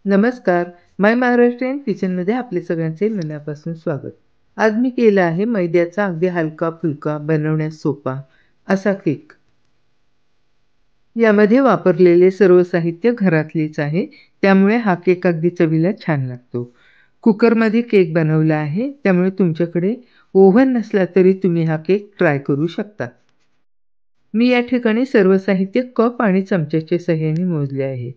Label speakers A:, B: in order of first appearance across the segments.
A: नमस्कार. माय महाराष्ट्रीयन किचनमध्ये आपले सगळ्यांचे मनापासून स्वागत. आज मी केला आहे मैद्याचा अगदी हलका-फुलका, बनवण्यास सोपा असा केक. यामध्ये वापरलेले सर्व साहित्य घरातलेच आहे, त्यामुळे हा केक अगदी चवीला छान लागतो. कुकरमध्ये केक बनवला आहे, त्यामुळे तुमच्याकडे ओव्हन नसला तरी तुम्ही हा केक ट्राय करू शकता. मी या ठिकाणी सर्व साहित्य कप आणि चमच्याच्या सहाय्याने मोजले आहे.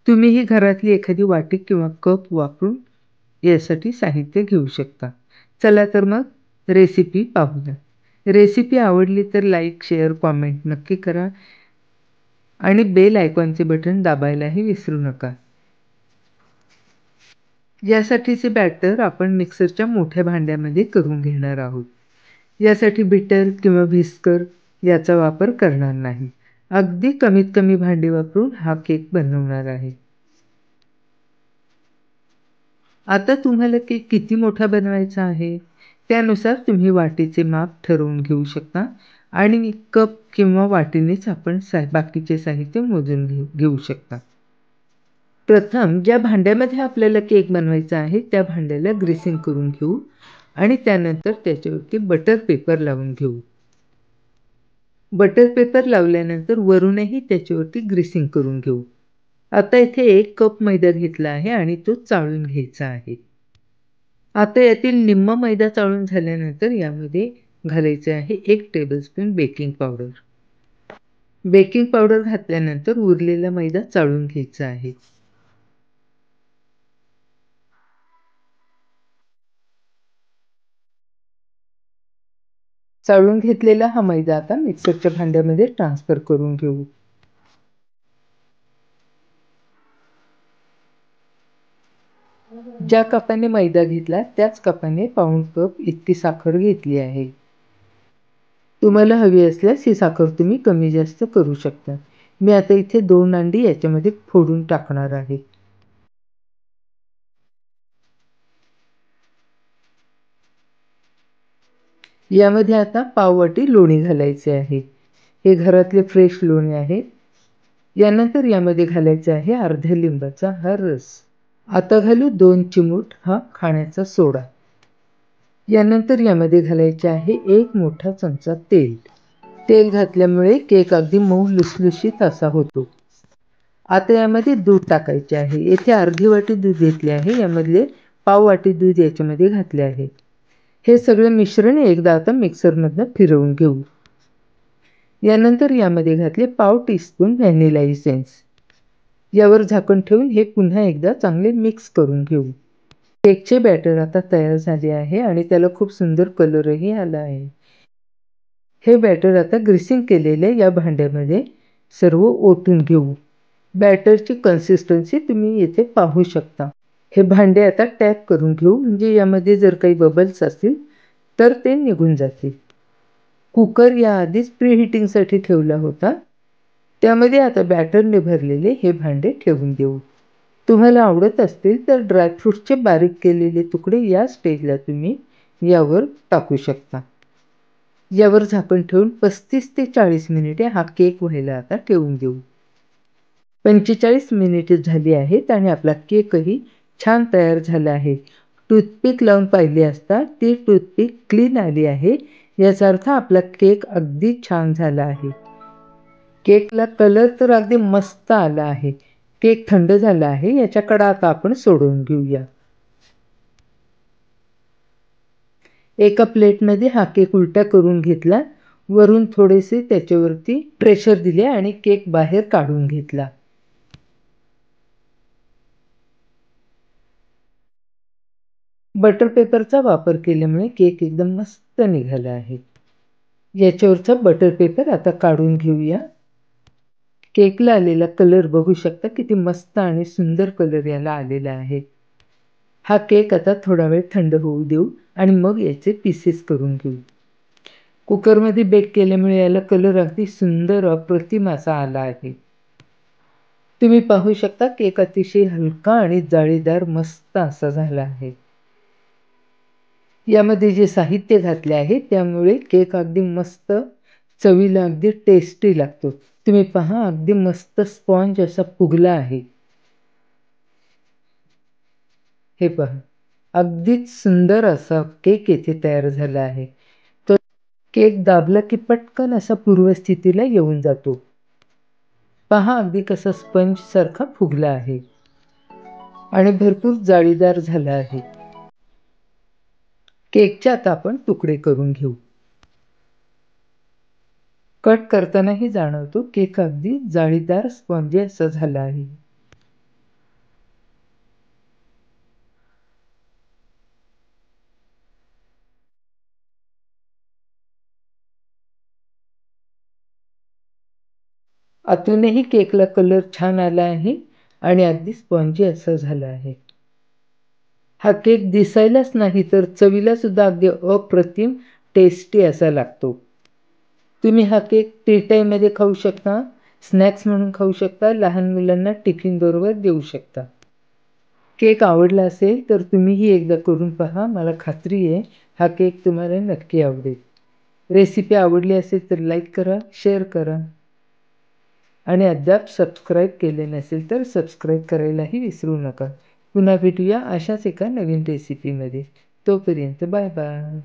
A: तुम्हीही घरातली एखादी वाटी किंवा कप वापरून यासाठी साहित्य घेऊ शकता. चला तर मग रेसिपी पाहूया. रेसिपी आवडली तर लाईक, शेअर, कॉमेंट नक्की करा आणि बेल आयकॉनचे बटन दाबायलाही विसरू नका. यासाठीचे बॅटर आपण मिक्सरच्या मोठ्या भांड्यामध्ये करून घेणार आहोत. यासाठी बीटर किंवा व्हिस्कर याचा वापर करणार नाही. अगदी कमीत कमी भांडी वापरून हा केक बनवणार आहे. आता तुम्हाला केक किती मोठा बनवायचा आहे त्यानुसार तुम्ही वाटीचे माप ठरवून घेऊ शकता आणि कप किंवा वाटीनेच आपण बाकीचे साहित्य मोजून घेऊ शकता. प्रथम ज्या भांड्यामध्ये आपल्याला केक बनवायचा आहे त्या भांड्याला ग्रीसिंग करून घेऊ आणि त्यानंतर त्याच्यावरती बटर पेपर लावून घेऊ. बटर पेपर लावल्यानंतर वरूनही त्याच्यावरती ग्रीसिंग करून घेऊ. आता इथे 1 कप मैदा घेतला आहे आणि तो चाळून घ्यायचा आहे. आता यातील निम्मा मैदा चाळून झाल्यानंतर यामध्ये घालायचे आहे 1 tablespoon baking powder. Baking powder घातल्यानंतर उरलेला मैदा चाळून घ्यायचा आहे. चाळून घेतलेला हा मैदा आता मिक्सरच्या भांड्यामध्ये ट्रान्सफर करून घेऊ. ज्या कपाने मैदा घेतला त्याच कपाने पाऊण कप इतकी साखर घेतली आहे. तुम्हाला हवी असल्यास ही साखर तुम्ही कमी जास्त करू शकता. मी आता इथे 2 अंडी याच्यामध्ये फोडून टाकणार आहे. यामध्ये आता पाववाटी लोणी घालायचे आहे. हे घरातले फ्रेश लोणी आहे. यानंतर यामध्ये घालायचा आहे अर्ध्या लिंबाचा हा रस. आता घालू 2 चिमूट हा खाण्याचा सोडा. यानंतर यामध्ये घालायचे आहे 1 मोठा चमचा तेल. तेल घातल्यामुळे केक अगदी मऊ लुसलुशीत असा होतो. आता यामध्ये दूध टाकायचे आहे. येथे अर्धी वाटी दूध घेतले आहे. यामधले पाव वाटी दूध याच्यामध्ये घातले आहे. हे सगळे मिश्रण एकदा आता मिक्सरमधनं फिरवून घेऊ. यानंतर यामध्ये घातले पाव टीस्पून व्हॅनिला इसेन्स. यावर झाकण ठेवून हे पुन्हा एकदा चांगले मिक्स करून घेऊ. केकचे बॅटर आता तयार झाले आहे आणि त्याला खूप सुंदर कलरही आला आहे. हे बॅटर आता ग्रीसिंग केलेल्या या भांड्यामध्ये सर्व ओतून घेऊ. बॅटरची कन्सिस्टन्सी तुम्ही येथे पाहू शकता. हे भांडे आता टॅप करून घेऊ, म्हणजे यामध्ये जर काही बबल्स असतील तर ते निघून जातील. कुकर याआधीच प्रीहीटिंगसाठी ठेवला होता. त्यामध्ये आता बॅटरने भरलेले हे भांडे ठेवून देऊ. तुम्हाला आवडत असतील तर ड्रायफ्रूट्सचे बारीक केलेले तुकडे या स्टेजला तुम्ही यावर टाकू शकता. यावर झाकण ठेवून 35 ते 40 मिनिटे हा केक व्हायला आता ठेवून देऊ. 45 मिनिटे झाली आहेत आणि आपला केकही छान तयार झाला आहे. टूथपिक लावून पाहिली असता ती टूथपिक क्लीन आली आहे. याचा अर्थ आपला केक अगदी छान झाला आहे. केकला कलर तर अगदी मस्त आला आहे. केक थंड झाला आहे. याच्या कडा आता आपण सोडून घेऊया. एका प्लेटमध्ये हा केक उलटा करून घेतला. वरून थोडेसे त्याच्यावरती प्रेशर दिले आणि केक बाहेर काढून घेतला. बटर पेपरचा वापर केल्यामुळे केक एकदम मस्त निघाला आहे. याच्यावरचा बटर पेपर आता काढून घेऊया. केकला आलेला कलर बघू शकता, किती मस्त आणि सुंदर कलर याला आलेला आहे. हा केक आता थोडा वेळ थंड होऊ देऊ आणि मग याचे पीसेस करून घेऊ. कुकरमध्ये बेक केल्यामुळे याला कलर अगदी सुंदर अप्रतिम असा आला आहे. तुम्ही पाहू शकता केक अतिशय हलका आणि जाळीदार मस्त असा झाला आहे. यामध्ये जे साहित्य घातले आहे त्यामुळे केक अगदी मस्त चवीला अगदी टेस्टी लागतो. तुम्ही पहा अगदी मस्त स्पॉन्ज असा फुगला आहे. हे पहा, अगदीच सुंदर असा केक येथे तयार झाला आहे. तो केक दाबला की पटकन असा पूर्वस्थितीला येऊन जातो. पहा अगदी कसा स्पंज सारखा फुगला आहे आणि भरपूर जाळीदार झाला आहे. केकचे आता आपण तुकडे करून घेऊ. कट करतानाही जाणवतो केक अगदी जाळीदार स्पंजी असा झाला आहे. आतूनही केकला कलर छान आला आहे आणि अगदी स्पंजी असा झाला आहे. हा केक दिसायलाच नाही तर चवीला सुद्धा अगदी अप्रतिम टेस्टी असा लागतो. तुम्ही हा केक टी टाईममध्ये खाऊ शकता, स्नॅक्स म्हणून खाऊ शकता, लहान मुलांना टिफिन बरोबर देऊ शकता. केक आवडला असेल तर तुम्हीही एकदा करून पहा. मला खात्री आहे हा केक तुम्हाला नक्की आवडेल. रेसिपी आवडली असेल तर लाईक करा, शेअर करा आणि अद्याप सबस्क्राईब केले नसेल तर सबस्क्राईब करायलाही विसरू नका. पुन्हा भेटूया अशाच एका नवीन रेसिपीमध्ये. तोपर्यंत बाय बाय.